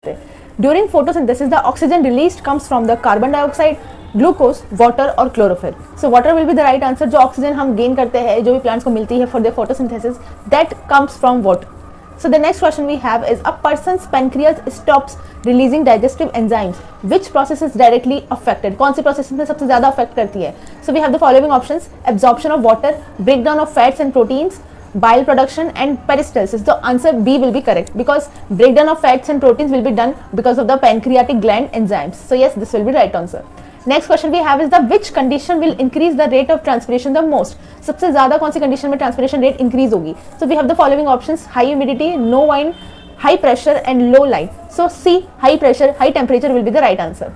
During photosynthesis, the oxygen released comes from the carbon dioxide, glucose, water और chlorophyll. So water will be the right answer. जो oxygen हम gain करते हैं, जो भी plants को मिलती है for the photosynthesis, that comes from water. So the next question we have is a person's pancreas stops releasing digestive enzymes. Which process is directly affected? कौन सी प्रोसेस में सबसे ज़्यादा अफेक्ट करती है? So we have the following options: absorption of water, breakdown of fats and proteins, bile production and peristalsis. The answer B will be correct because breakdown of fats and proteins will be done because of the pancreatic gland enzymes. So yes, this will be right answer. Next question we have is the which condition will increase the rate of transpiration the most. सबसे ज्यादा कौन सी condition में transpiration rate increase होगी? So we have the following options: high humidity, no wind, high pressure and low light. So C, high pressure, high temperature will be the right answer.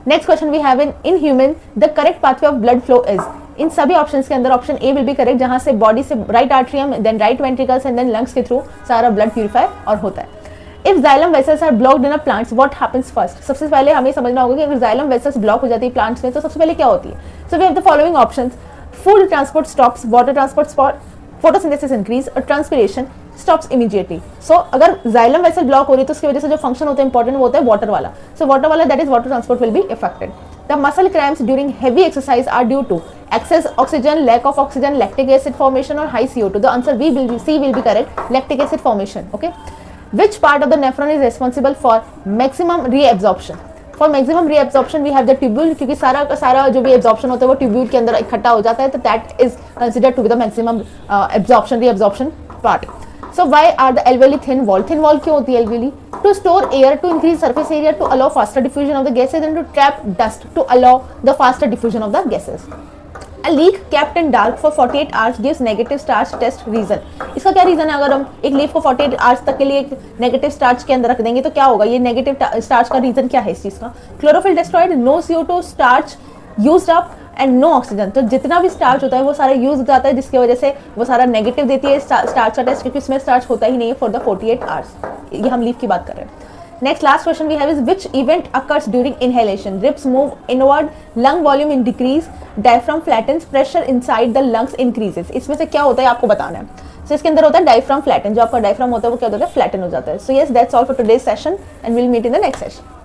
Next question we have in human the correct pathway of blood flow is. इन सभी options के अंदर option A will be correct, जहां से body से right atrium, then right ventricles and then lungs के through सारा blood purify और होता है. If xylem vessels are blocked in a plants, what happens first? सबसे पहले हमें समझना होगा कि अगर xylem vessels ब्लॉक हो जाती है प्लांट्स में तो सबसे पहले क्या होती है. So we have the following options: food transport stops, water transport stops, photosynthesis increase और transpiration stops immediately. So अगर xylem vessel ब्लॉक हो रही है तो उसकी वजह से जो फंक्शन होता है इंपॉर्टेंट वो होता है वाटर वाला. So water वाला, that is water transport will be affected. The muscle cramps during heavy exercise are due to excess oxygen, lack of oxygen, lactic acid formation or high CO2. The answer C will be correct, lactic acid formation. Okay. Which part of the nephron is responsible for maximum reabsorption? For maximum reabsorption we have the tubule, क्योंकि सारा का सारा जो भी absorption होता है वो tubule के अंदर इकट्ठा हो जाता है, तो that is considered to be the maximum reabsorption part. So why are the alveoli thin wall? Thin wall क्यों होती है alveoli? To store air, to increase surface area, to allow faster diffusion of the gases and to trap dust, to allow the faster diffusion of the gases. A leaf kept in dark for 48 hours gives negative starch test reason. इसका क्या reason है? अगर हम एक leaf को 48 hours तक के लिए एक नेगेटिव स्टार्च के अंदर रख देंगे तो क्या होगा? ये नेगेटिव स्टार्च का रीजन क्या है इस चीज का? Chlorophyll destroyed, no CO2, starch used up and no oxygen. तो जितना भी स्टार्च होता है वो सारा यूज हो जाता है, जिसकी वजह से वो सारा नेगेटिव देती है स्टार्च का टेस्ट, क्योंकि इसमें स्टार्च होता ही नहीं है फॉर द 48 आवर्स. ये हम लीफ की बात कर रहे हैं. Next, last question we have is which event occurs during inhalation? Ribs move inward, lung volume in decrease, diaphragm flattens, pressure inside the lungs increases. इसमें से क्या होता है आपको बताना है. So इसके अंदर होता है diaphragm flatten. जो आपका diaphragm होता है वो क्या होता है? Flatten हो जाता है. So yes, that's all for today's session and we'll meet in the next session.